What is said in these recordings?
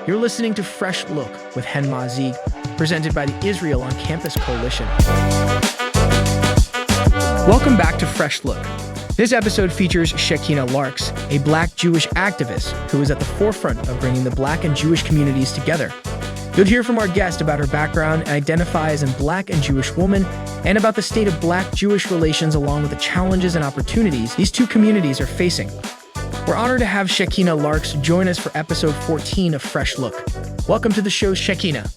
You're listening to Fresh Look with Mazzig, presented by the Israel on Campus Coalition. Welcome back to Fresh Look. This episode features Shekhiynah Larks, a Black Jewish activist who is at the forefront of bringing the Black and Jewish communities together. You'll hear from our guest about her background and identify as a Black and Jewish woman, and about the state of Black-Jewish relations along with the challenges and opportunities these two communities are facing. We're honored to have Shekhiynah Larks join us for episode 14 of Fresh Look. Welcome to the show, Shekhiynah.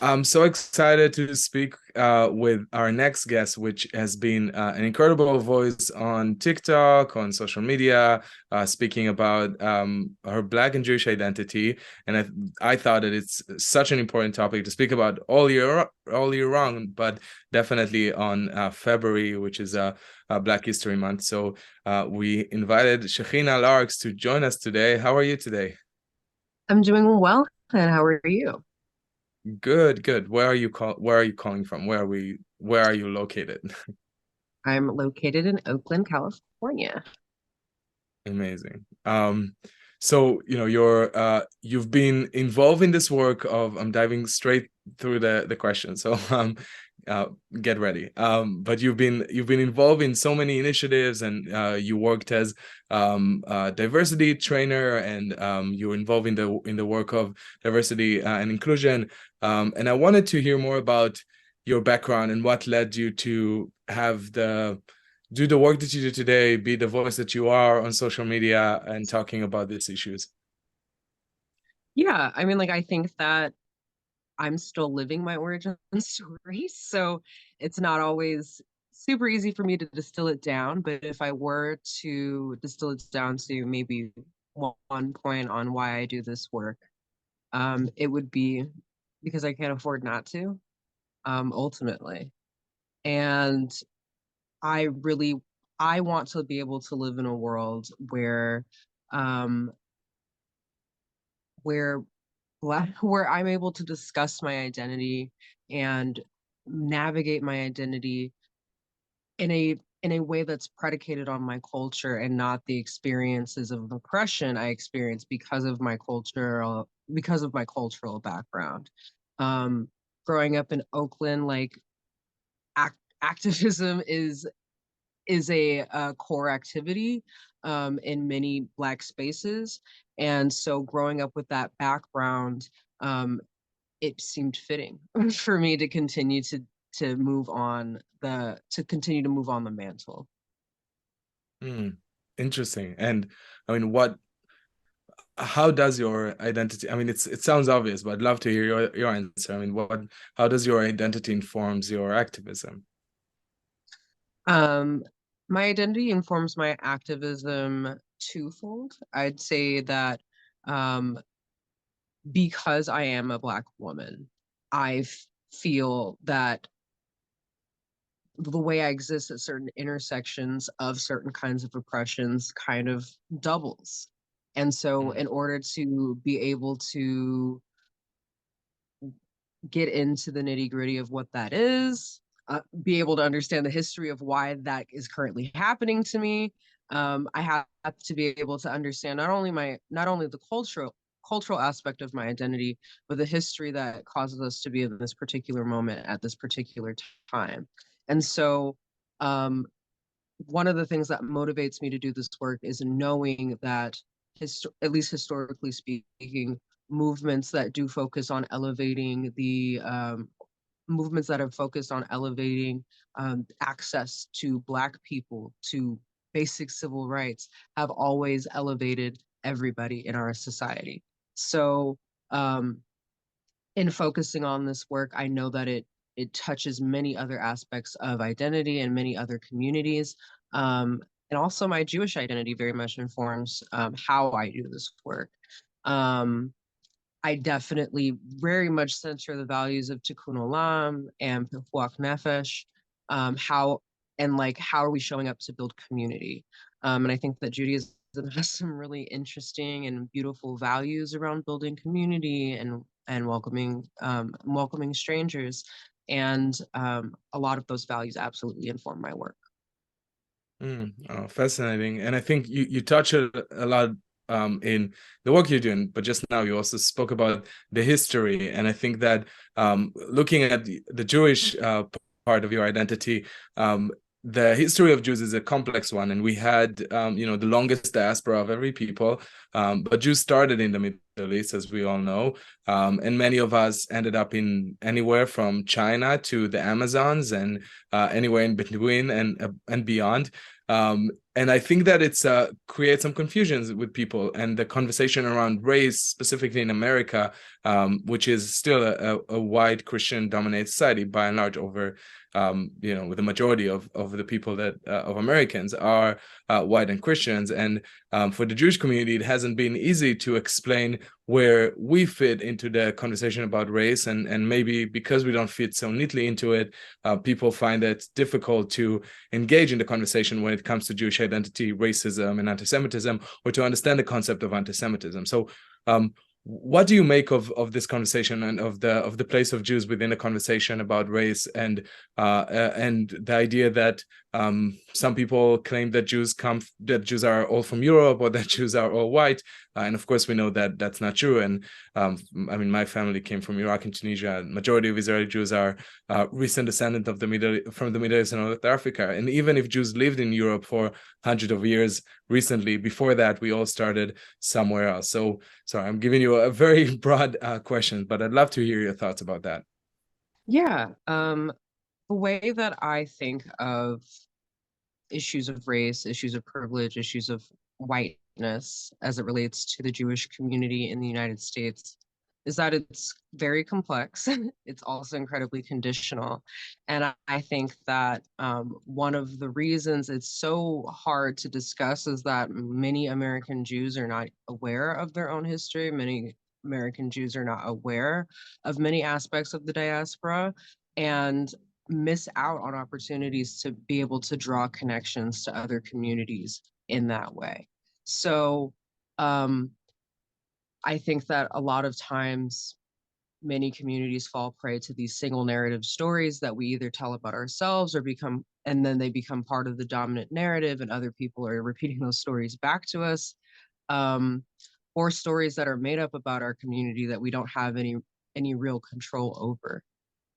I'm so excited to speak with our next guest, which has been an incredible voice on TikTok, on social media, speaking about her Black and Jewish identity. And I thought that it's such an important topic to speak about all year round, but definitely on February, which is Black History Month. So we invited Shekhiynah Larks to join us today. How are you today? I'm doing well, and how are you? Good. Where are you calling from? Where are you located? I'm located in Oakland, California. Amazing. So you've been involved in this work of I'm diving straight through the question. So get ready. But you've been involved in so many initiatives, and you worked as a diversity trainer, and you're involved in the work of diversity and inclusion. And I wanted to hear more about your background and what led you to do the work that you do today, be the voice that you are on social media and talking about these issues. Yeah, I think that I'm still living my origin story, so it's not always super easy for me to distill it down. But if I were to distill it down to maybe one point on why I do this work, it would be because I can't afford not to, ultimately. And I want to be able to live in a world where um, where where I'm able to discuss my identity and navigate my identity in a way that's predicated on my culture and not the experiences of oppression I experience because of my cultural background. Growing up in Oakland, activism is a core activity in many Black spaces. And so growing up with that background, it seemed fitting for me to continue to move on the mantle. Interesting. And I mean, how does your identity, I mean, it sounds obvious, but I'd love to hear your answer. I mean, how does your identity informs your activism? My identity informs my activism twofold. I'd say that because I am a Black woman, I feel that the way I exist at certain intersections of certain kinds of oppressions kind of doubles. And so, in order to be able to get into the nitty gritty of what that is, be able to understand the history of why that is currently happening to me, I have to be able to understand not only the cultural aspect of my identity, but the history that causes us to be in this particular moment at this particular time. And so, one of the things that motivates me to do this work is knowing that, at least historically speaking, movements that do focus on elevating movements that have focused on elevating access to Black people to basic civil rights have always elevated everybody in our society. So in focusing on this work, I know that it touches many other aspects of identity and many other communities. And also my Jewish identity very much informs how I do this work. I definitely very much center the values of Tikkun Olam and Pikuach Nefesh. How are we showing up to build community? And I think that Judaism has some really interesting and beautiful values around building community and welcoming strangers. And a lot of those values absolutely inform my work. Fascinating. And I think you touch a lot in the work you're doing, but just now you also spoke about the history, and I think that looking at the Jewish part of your identity, the history of Jews is a complex one, and we had, the longest diaspora of every people. But Jews started in the Middle East, as we all know, and many of us ended up in anywhere from China to the Amazons and anywhere in between and beyond. And I think that it's creates some confusions with people, and the conversation around race, specifically in America, which is still a white Christian-dominated society by and large, over with the majority of the people that of Americans are white and Christians. And for the Jewish community, it hasn't been easy to explain where we fit into the conversation about race, and maybe because we don't fit so neatly into it, people find it difficult to engage in the conversation when it comes to Jewish identity, racism, and anti-Semitism, or to understand the concept of anti-Semitism. So what do you make of this conversation, and of the place of Jews within a conversation about race, and the idea that some people claim that Jews are all from Europe, or that Jews are all white, and of course we know that that's not true. And I mean, my family came from Iraq and Tunisia. Majority of Israeli Jews are recent descendants of from the Middle East and North Africa. And even if Jews lived in Europe for hundreds of years recently, before that we all started somewhere else. So sorry, I'm giving you a very broad question, but I'd love to hear your thoughts about that. Yeah. The way that I think of issues of race, issues of privilege, issues of whiteness as it relates to the Jewish community in the United States is that it's very complex. It's also incredibly conditional. And I think that one of the reasons it's so hard to discuss is that many American Jews are not aware of their own history. Many American Jews are not aware of many aspects of the diaspora, and miss out on opportunities to be able to draw connections to other communities in that way. So I think that a lot of times many communities fall prey to these single narrative stories that we either tell about ourselves and then they become part of the dominant narrative, and other people are repeating those stories back to us, or stories that are made up about our community that we don't have any real control over.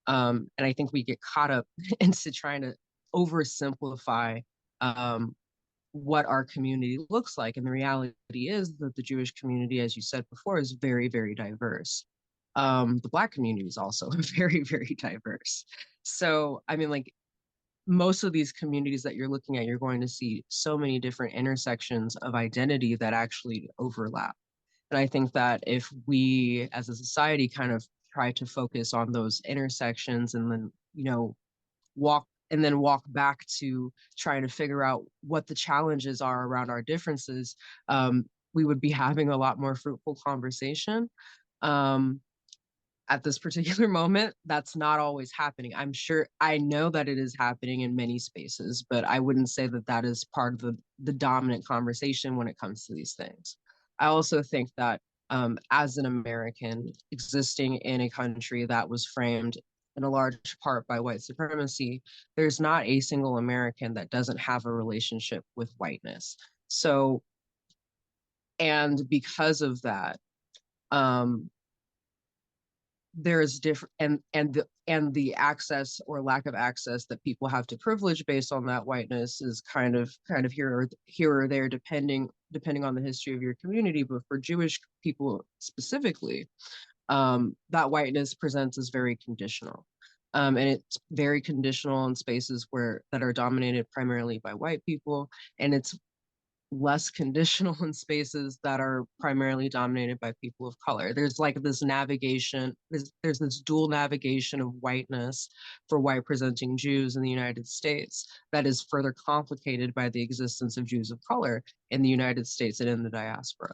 And I think we get caught up into trying to oversimplify what our community looks like. And the reality is that the Jewish community, as you said before, is very, very diverse. The Black community is also very, very diverse. So, I mean, like, most of these communities that you're looking at, you're going to see so many different intersections of identity that actually overlap. And I think that if we as a society kind of try to focus on those intersections, and then, walk back to trying to figure out what the challenges are around our differences, we would be having a lot more fruitful conversation. At this particular moment, that's not always happening. I know that it is happening in many spaces, but I wouldn't say that that is part of the dominant conversation when it comes to these things. I also think that as an American existing in a country that was framed in a large part by white supremacy, there's not a single American that doesn't have a relationship with whiteness. So, and because of that, there's different, and the access or lack of access that people have to privilege based on that whiteness is kind of here or there, depending on the history of your community. But for Jewish people specifically, that whiteness presents as very conditional, and it's very conditional in spaces that are dominated primarily by white people, and it's less conditional in spaces that are primarily dominated by people of color. There's like this navigation, there's this dual navigation of whiteness for white presenting Jews in the United States that is further complicated by the existence of Jews of color in the United States and in the diaspora.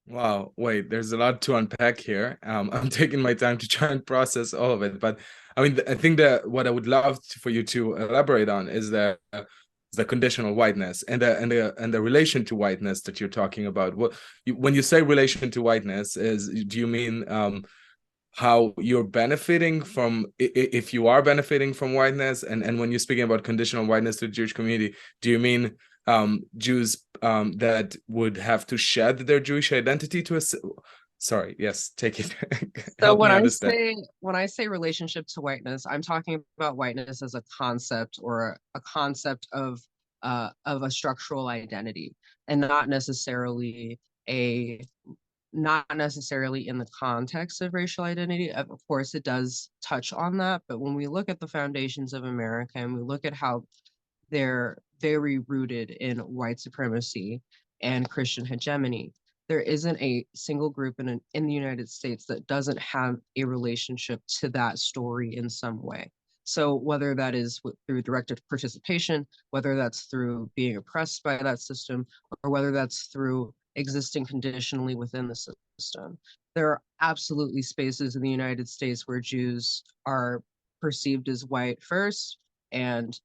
Wow, wait, there's a lot to unpack here. I'm taking my time to try and process all of it. But I mean, I think that what I would love for you to elaborate on is the conditional whiteness and the relation to whiteness that you're talking about. When you say relation to whiteness, do you mean how you're benefiting from, if you are benefiting from whiteness, and when you're speaking about conditional whiteness to the Jewish community, do you mean Jews that would have to shed their Jewish identity to a. Sorry, yes, take it. So Help me understand. when I say relationship to whiteness, I'm talking about whiteness as a concept, or a concept of a structural identity, and not necessarily in the context of racial identity. Of course, it does touch on that, but when we look at the foundations of America and we look at how they're very rooted in white supremacy and Christian hegemony, there isn't a single group in the United States that doesn't have a relationship to that story in some way. So whether that is through directed participation, whether that's through being oppressed by that system, or whether that's through existing conditionally within the system, there are absolutely spaces in the United States where Jews are perceived as white first, and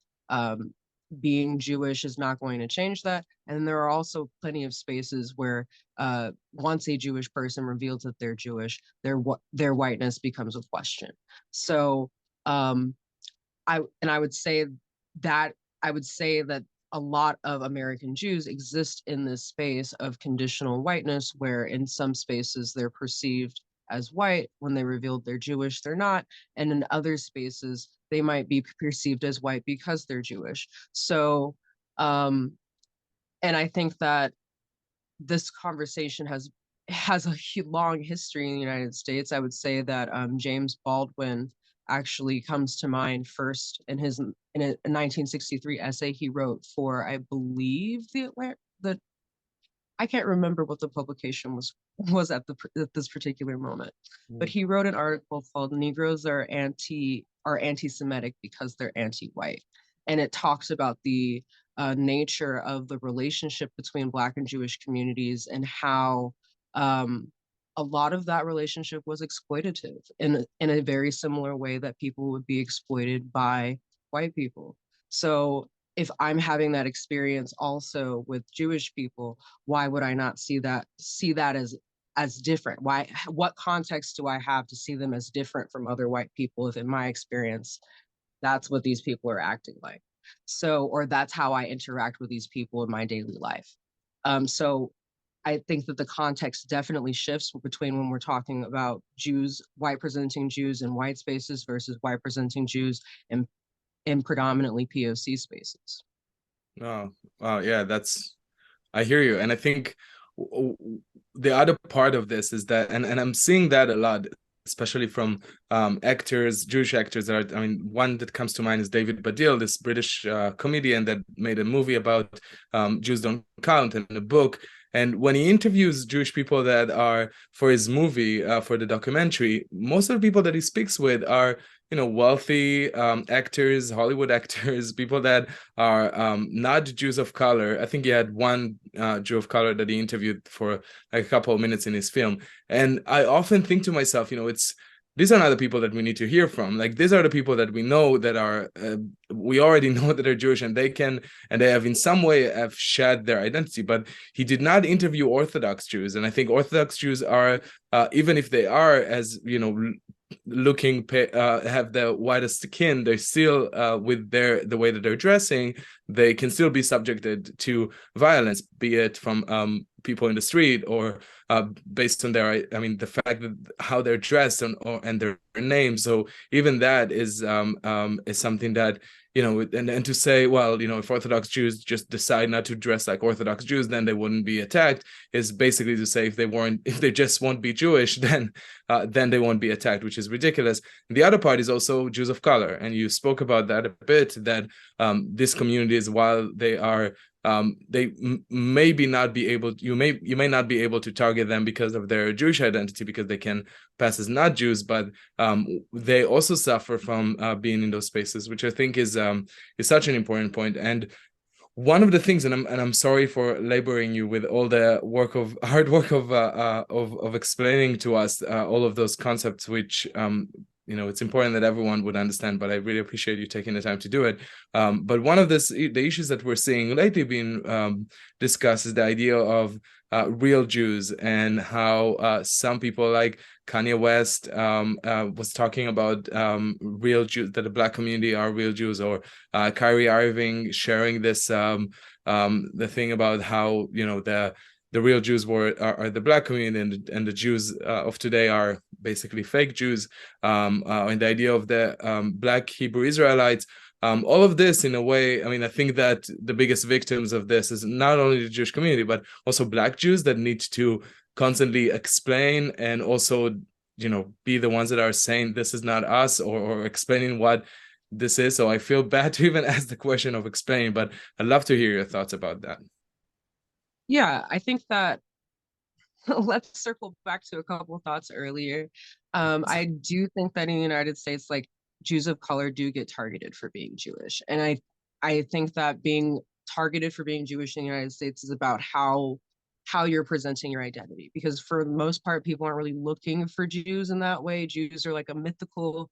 being Jewish is not going to change that. And there are also plenty of spaces where once a Jewish person reveals that they're Jewish, their whiteness becomes a question. So I would say that a lot of American Jews exist in this space of conditional whiteness, where in some spaces they're perceived as white. When they revealed they're Jewish, they're not. And in other spaces, they might be perceived as white because they're Jewish. So, and I think that this conversation has a long history in the United States. I would say that James Baldwin actually comes to mind first in a 1963 essay he wrote for, I believe, the I can't remember what the publication was at this particular moment, but he wrote an article called "Negroes are anti-Semitic because they're anti-white," and it talks about the nature of the relationship between Black and Jewish communities, and how a lot of that relationship was exploitative in a very similar way that people would be exploited by white people. So if I'm having that experience also with Jewish people, why would I not see that as different? What context do I have to see them as different from other white people if in my experience that's what these people are acting like? So, or that's how I interact with these people in my daily life. So I think that the context definitely shifts between when we're talking about Jews, white presenting Jews in white spaces versus white presenting Jews in predominantly POC spaces. Oh, wow, yeah, I hear you. And I think the other part of this is that, and I'm seeing that a lot, especially from actors, Jewish actors that are, I mean, one that comes to mind is David Baddiel, this British comedian that made a movie about Jews Don't Count, and a book. And when he interviews Jewish people that are for his movie, for the documentary, most of the people that he speaks with are, wealthy actors, Hollywood actors, people that are not Jews of color. I think he had one Jew of color that he interviewed for like a couple of minutes in his film. And I often think to myself, these are not the people that we need to hear from. Like, these are the people that we know that are, we already know that they're Jewish, and they have in some way have shed their identity. But he did not interview Orthodox Jews. And I think Orthodox Jews are, even if they are, as, looking, have the whitest skin, they're still, with the way that they're dressing, they can still be subjected to violence, be it from people in the street, or based on the fact that how they're dressed and their name. So even that is something that, and to say, well, if Orthodox Jews just decide not to dress like Orthodox Jews, then they wouldn't be attacked, is basically to say if they just won't be Jewish, then they won't be attacked, which is ridiculous. And the other part is also Jews of color, and you spoke about that a bit, that these communities, while they are, maybe not be able, you may not be able to target them because of their Jewish identity, because they can pass as not Jews, but they also suffer from being in those spaces, which I think is such an important point. And one of the things, and I'm sorry for laboring you with all the hard work of explaining to us all of those concepts, which it's important that everyone would understand, but I really appreciate you taking the time to do it. But one of the issues that we're seeing lately being discussed is the idea of real Jews, and how some people like Kanye West was talking about real Jews, that the Black community are real Jews, or Kyrie Irving sharing this the thing about how, you know, the real Jews are the black community, and the Jews of today are basically fake Jews, and the idea of the black Hebrew Israelites. All of this, in a way, I mean, I think that the biggest victims of this is not only the Jewish community, but also black Jews that need to constantly explain, and also, you know, be the ones that are saying this is not us, or explaining what this is. So I feel bad to even ask the question of explaining, but I'd love to hear your thoughts about that. Yeah, I think that let's circle back to a couple of thoughts earlier. I do think that in the United States, like Jews of color do get targeted for being Jewish. And I think that being targeted for being Jewish in the United States is about how you're presenting your identity. Because for the most part, people aren't really looking for Jews in that way. Jews are like a mythical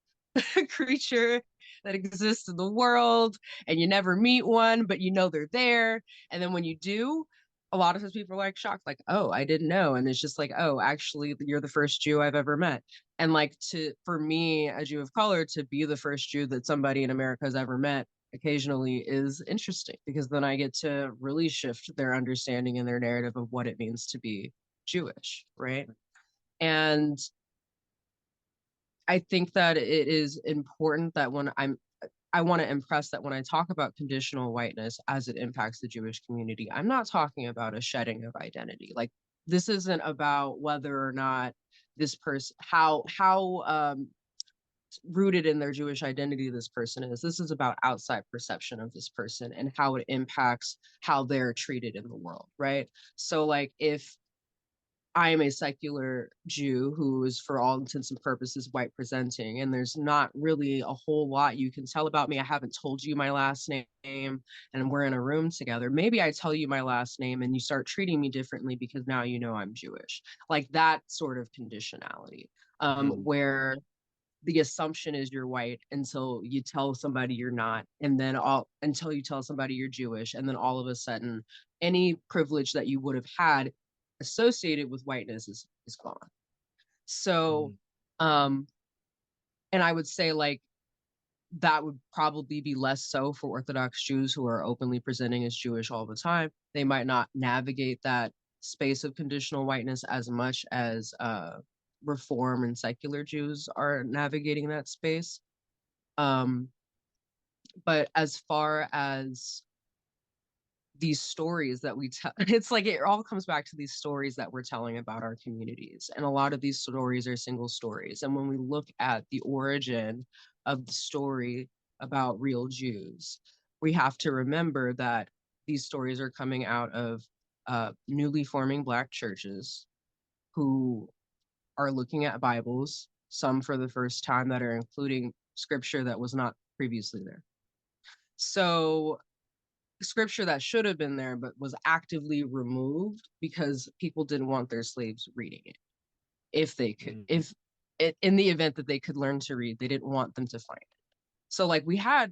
creature that exists in the world, and you never meet one, but you know they're there. And then when you do, a lot of times people are like shocked, like, oh, I didn't know. And it's just like, oh, actually, you're the first Jew I've ever met. And like, for me, a Jew of color, to be the first Jew that somebody in America has ever met occasionally is interesting, because then I get to really shift their understanding and their narrative of what it means to be Jewish, right? And I think that it is important that I want to impress that when I talk about conditional whiteness as it impacts the Jewish community, I'm not talking about a shedding of identity. Like, this isn't about whether or not this person, how rooted in their Jewish identity this person is. This is about outside perception of this person and how it impacts how they're treated in the world, right? So like, if I am a secular Jew who is, for all intents and purposes, white presenting, and there's not really a whole lot you can tell about me. I haven't told you my last name, and we're in a room together. Maybe I tell you my last name and you start treating me differently because now you know I'm Jewish. Like that sort of conditionality, where the assumption is you're white until you tell somebody you're not, and then all until you tell somebody you're Jewish, and then all of a sudden any privilege that you would have had associated with whiteness is gone. So um and I would say like that would probably be less so for Orthodox Jews who are openly presenting as Jewish all the time. They might not navigate that space of conditional whiteness as much as Reform and secular Jews are navigating that space. Um, but as far as these stories that we tell, it's like it all comes back to these stories that we're telling about our communities. And a lot of these stories are single stories. And when we look at the origin of the story about real Jews, we have to remember that these stories are coming out of newly forming Black churches who are looking at Bibles, some for the first time, that are including scripture that was not previously there. So scripture that should have been there but was actively removed because people didn't want their slaves reading it. If they could, if in the event that they could learn to read, they didn't want them to find it. So like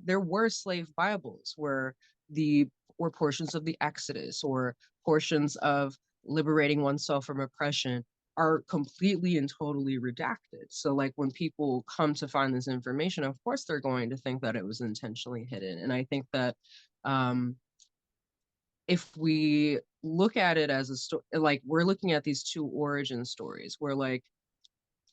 there were slave Bibles where were portions of the Exodus or portions of liberating oneself from oppression are completely and totally redacted. So like when people come to find this information, of course they're going to think that it was intentionally hidden. And I think that if we look at it as a story, like we're looking at these two origin stories where like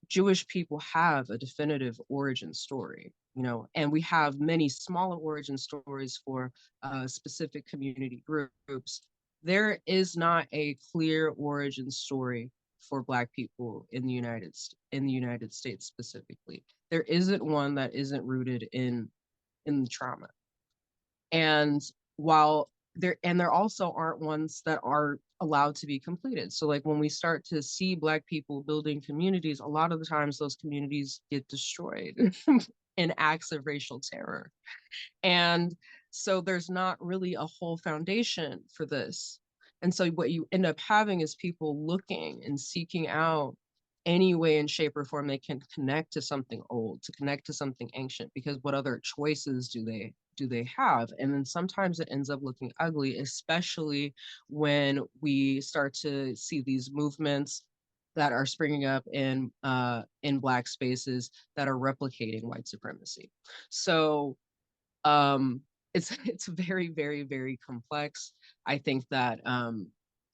Jewish people have a definitive origin story, you know, and we have many smaller origin stories for specific community groups. There is not a clear origin story for Black people in the United States specifically. There isn't one that isn't rooted in trauma. And while there also aren't ones that are allowed to be completed. So like when we start to see Black people building communities, a lot of the times those communities get destroyed in acts of racial terror. And so there's not really a whole foundation for this. And so what you end up having is people looking and seeking out any way and shape or form they can connect to something old, to connect to something ancient, because what other choices do they have? And then sometimes it ends up looking ugly, especially when we start to see these movements that are springing up in Black spaces that are replicating white supremacy. So it's very, very, very complex. I think that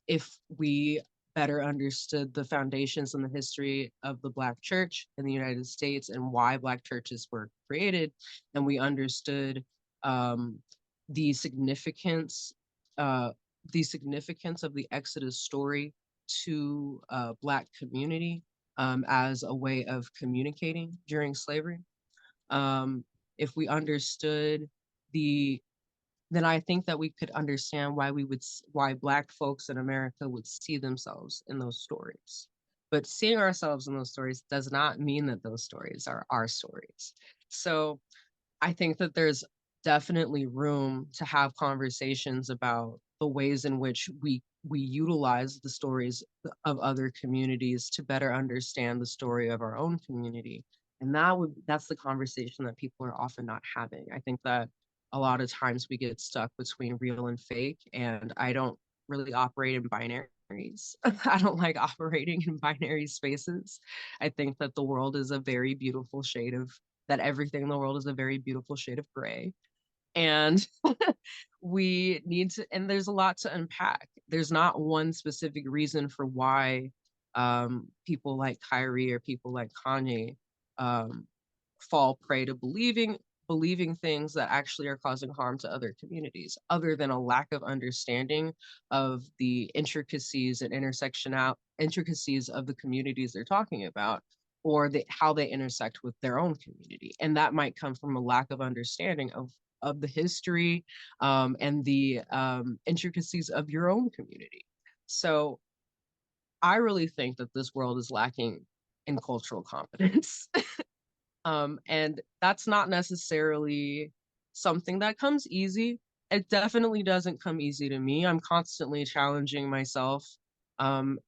if we better understood the foundations and the history of the Black church in the United States and why Black churches were created, and we understood um, the significance uh, the significance of the Exodus story to Black community as a way of communicating during slavery. Um, if we understood the then I think that we could understand why why Black folks in America would see themselves in those stories. But seeing ourselves in those stories does not mean that those stories are our stories. So I think that there's definitely room to have conversations about the ways in which we utilize the stories of other communities to better understand the story of our own community. And that's the conversation that people are often not having. I think that a lot of times we get stuck between real and fake, and I don't really operate in binaries. I don't like operating in binary spaces. I think that the world is a very beautiful shade of that everything in the world is a very beautiful shade of gray. And we need to, and there's a lot to unpack. There's not one specific reason for why people like Kyrie or people like Kanye um, fall prey to believing things that actually are causing harm to other communities, other than a lack of understanding of the intricacies and intricacies of the communities they're talking about, or how they intersect with their own community. And that might come from a lack of understanding of the history and the intricacies of your own community. So I really think that this world is lacking in cultural competence. And that's not necessarily something that comes easy. It definitely doesn't come easy to me. I'm constantly challenging myself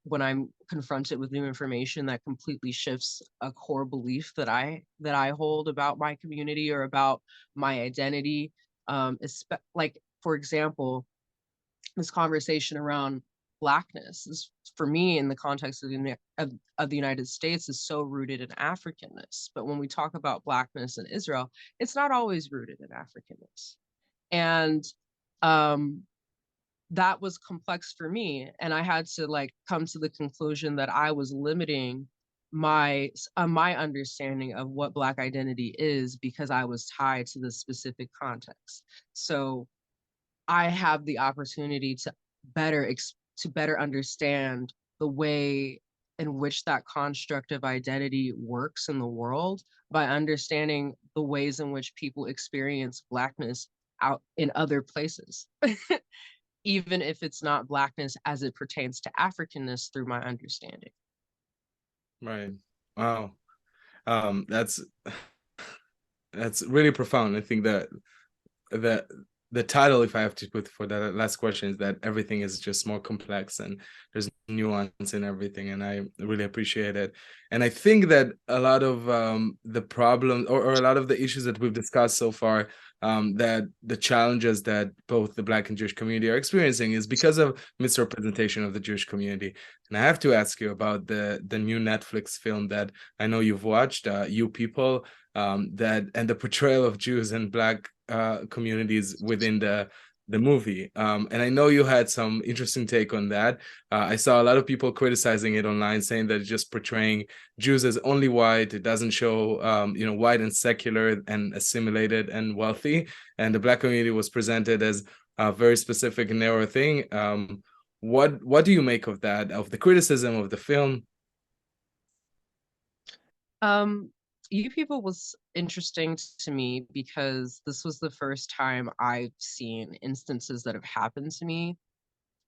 when I'm confronted with new information that completely shifts a core belief that I hold about my community or about my identity. Like, for example, this conversation around blackness is, for me, in the context of the United States, is so rooted in Africanness. But when we talk about blackness in Israel, it's not always rooted in Africanness. And um, that was complex for me. And I had to like come to the conclusion that I was limiting my understanding of what Black identity is because I was tied to this specific context. So I have the opportunity to better understand the way in which that construct of identity works in the world by understanding the ways in which people experience Blackness out in other places, even if it's not Blackness as it pertains to Africanness through my understanding. Right. Wow. That's really profound. I think that the the title, if I have to put for that last question, is that everything is just more complex and there's nuance in everything, and I really appreciate it. And I think that a lot of the problems or a lot of the issues that we've discussed so far, that the challenges that both the Black and Jewish community are experiencing is because of misrepresentation of the Jewish community. And I have to ask you about the new Netflix film that I know you've watched, You People, that and the portrayal of Jews and Black communities within the movie. And I know you had some interesting take on that. I saw a lot of people criticizing it online, saying that it's just portraying Jews as only white. It doesn't show, white and secular and assimilated and wealthy. And the Black community was presented as a very specific and narrow thing. What do you make of that, of the criticism of the film? You People was interesting to me because this was the first time I've seen instances that have happened to me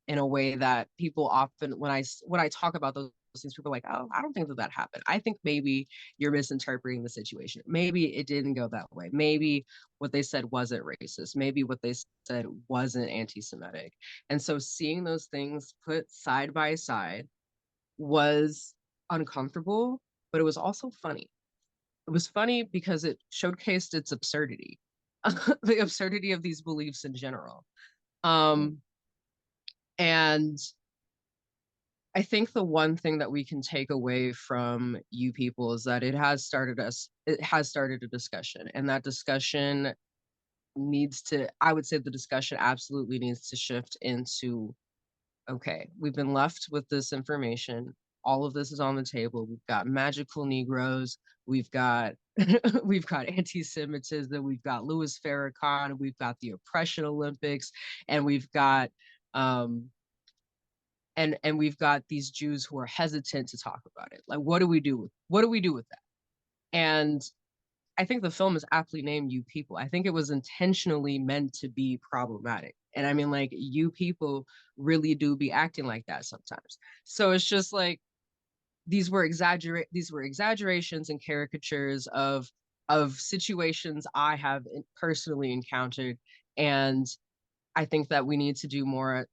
in a way that people often, when I talk about those things, people are like, oh, I don't think that happened. I think maybe you're misinterpreting the situation. Maybe it didn't go that way. Maybe what they said wasn't racist. Maybe what they said wasn't anti-Semitic. And so seeing those things put side by side was uncomfortable, but it was also funny. It was funny because it showcased its absurdity, the absurdity of these beliefs in general. And I think the one thing that we can take away from You People is that it has started a discussion, and that discussion needs to, I would say the discussion absolutely needs to shift into, okay, we've been left with this information. All of this is on the table. We've got magical Negroes. We've got we've got anti-Semitism. We've got Louis Farrakhan. We've got the Oppression Olympics, and we've got um, and we've got these Jews who are hesitant to talk about it. Like, what do we do with that? And I think the film is aptly named "You People." I think it was intentionally meant to be problematic. And I mean, like, you people really do be acting like that sometimes. So it's just like these were exaggerations and caricatures of situations I have personally encountered. And I think that we need to do more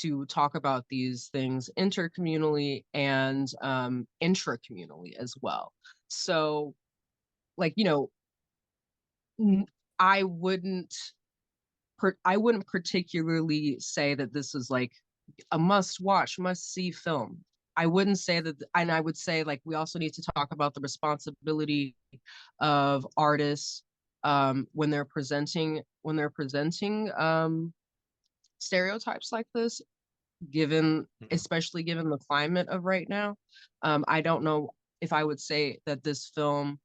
to talk about these things intercommunally and intracommunally as well. So, like, I wouldn't I wouldn't particularly say that this is like a must watch, must see film. I wouldn't say that, and I would say like we also need to talk about the responsibility of artists when they're presenting stereotypes like this, given especially given the climate of right now. I don't know if I would say that this film,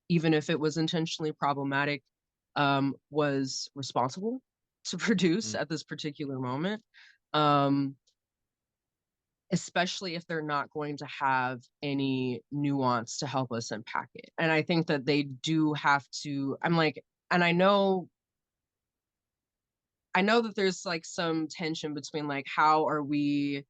even if it was intentionally problematic, was responsible to produce Mm. at this particular moment. Um, Especially if they're not going to have any nuance to help us unpack it. And I think that they do have to, I'm like, and I know that there's like some tension between like how are we,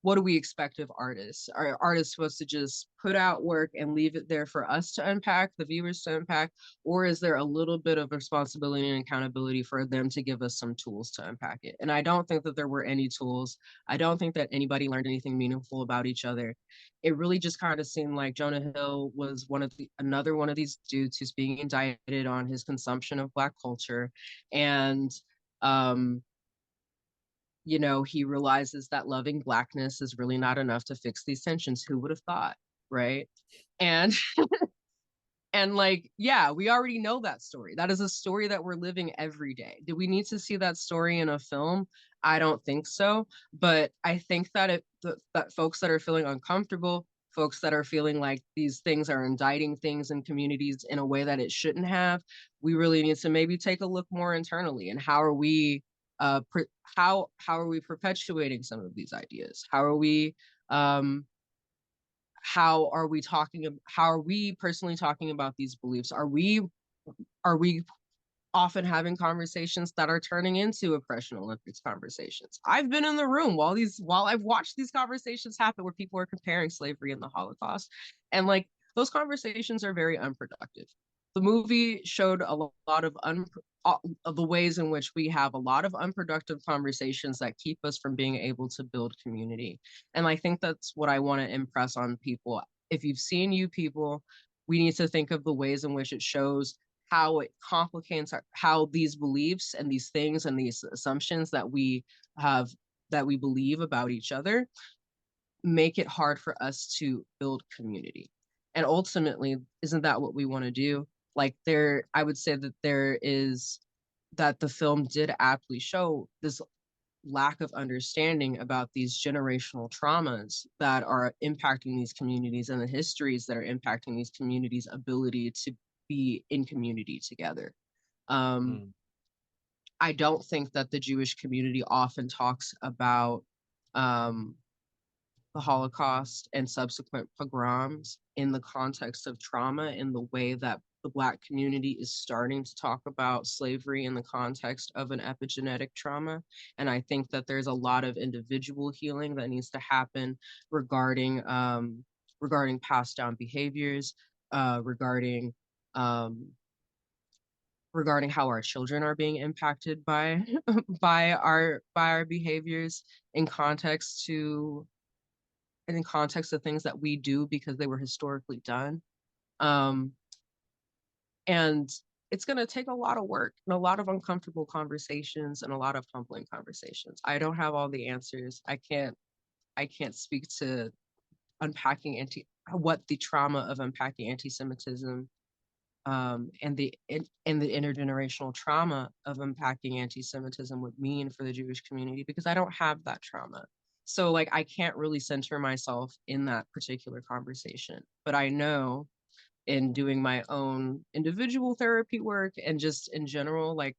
what do we expect of artists? Are artists supposed to just put out work and leave it there for us to unpack, the viewers to unpack? Or is there a little bit of responsibility and accountability for them to give us some tools to unpack it? And I don't think that there were any tools. I don't think that anybody learned anything meaningful about each other. It really just kind of seemed like Jonah Hill was another one of these dudes who's being indicted on his consumption of Black culture. And um he realizes that loving Blackness is really not enough to fix these tensions. Who would have thought, right? And and like, yeah, we already know that story. That is a story that we're living every day. Do we need to see that story in a film? I don't think so. But I think that that folks that are feeling uncomfortable, folks that are feeling like these things are indicting things in communities in a way that it shouldn't have, we really need to maybe take a look more internally. And how are we how are we perpetuating some of these ideas? Um how are we personally talking about these beliefs? Are we often having conversations that are turning into oppression Olympics conversations? I've been in the room while I've watched these conversations happen where people are comparing slavery and the Holocaust, and like those conversations are very unproductive. The movie showed a lot of the ways in which we have a lot of unproductive conversations that keep us from being able to build community. And I think that's what I want to impress on people. If you've seen You People, we need to think of the ways in which it shows how it complicates how these beliefs and these things and these assumptions have that we believe about each other make it hard for us to build community. And ultimately, isn't that what we want to do? Like, I would say that that the film did aptly show this lack of understanding about these generational traumas that are impacting these communities and the histories that are impacting these communities' ability to be in community together. Um, Mm. I don't think that the Jewish community often talks about um, the Holocaust and subsequent pogroms in the context of trauma in the way that the Black community is starting to talk about slavery in the context of an epigenetic trauma. And I think that there's a lot of individual healing that needs to happen regarding regarding passed down behaviors, regarding um, regarding how our children are being impacted by by our behaviors in context to and in context of things that we do because they were historically done. Um, and it's going to take a lot of work and a lot of uncomfortable conversations and a lot of humbling conversations. I don't have all the answers. I can't speak to unpacking what the trauma of unpacking anti-Semitism and the intergenerational trauma of unpacking anti-Semitism would mean for the Jewish community, because I don't have that trauma. So like I can't really center myself in that particular conversation. But I know in doing my own individual therapy work and just in general, like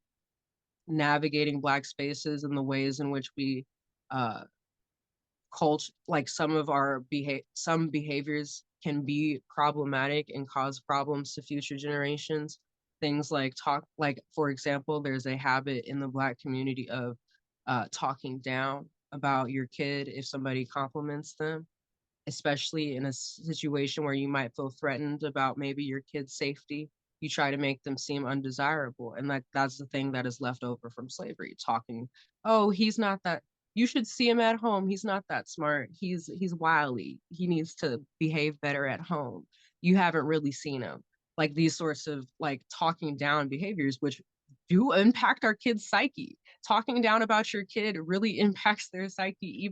navigating Black spaces and the ways in which we uh like some behaviors can be problematic and cause problems to future generations. Things like for example, there's a habit in the Black community of talking down about your kid if somebody compliments them, especially in a situation where you might feel threatened about maybe your kid's safety. You try to make them seem undesirable. And that's the thing that is left over from slavery, talking, oh, he's not that, you should see him at home. He's not that smart. He's wily. He needs to behave better at home. You haven't really seen him. Like these sorts of like talking down behaviors, which do impact our kids' psyche. Talking down about your kid really impacts their psyche,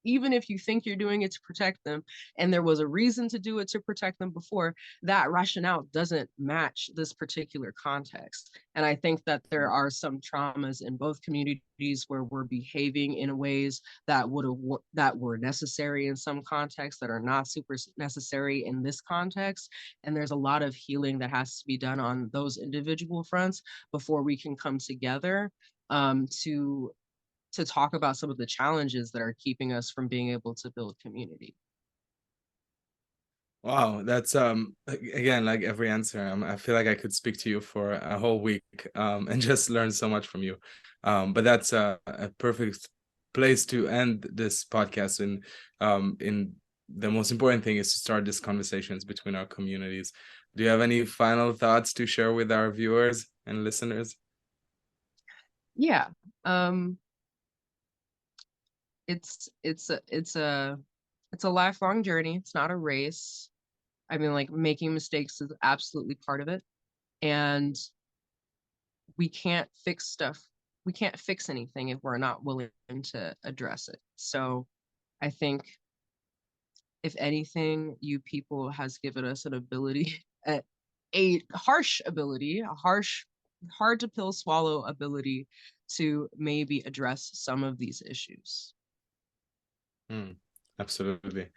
even if you think you're doing it to protect them and there was a reason to do it to protect them before, that rationale doesn't match this particular context. And I think that there are some traumas in both communities where we're behaving in ways that were necessary in some contexts that are not super necessary in this context. And there's a lot of healing that has to be done on those individual fronts before we can come together to talk about some of the challenges that are keeping us from being able to build community. Wow, that's again, like every answer, I feel like I could speak to you for a whole week and just learn so much from you. But that's a perfect place to end this podcast. And in the most important thing is to start these conversations between our communities. Do you have any final thoughts to share with our viewers and listeners? Yeah. It's a lifelong journey. It's not a race. I mean, like making mistakes is absolutely part of it. And we can't fix stuff. We can't fix anything if we're not willing to address it. So I think if anything, you people has given us an ability, a harsh ability, hard to pill swallow ability to maybe address some of these issues. Absolutely.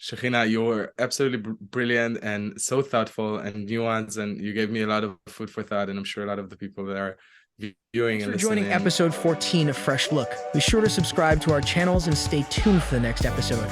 Shekhiynah, you were absolutely brilliant and so thoughtful and nuanced, and you gave me a lot of food for thought, and I'm sure a lot of the people that are viewing Thanks and for joining listening. episode 14 of Fresh Look. Be sure to subscribe to our channels and stay tuned for the next episode.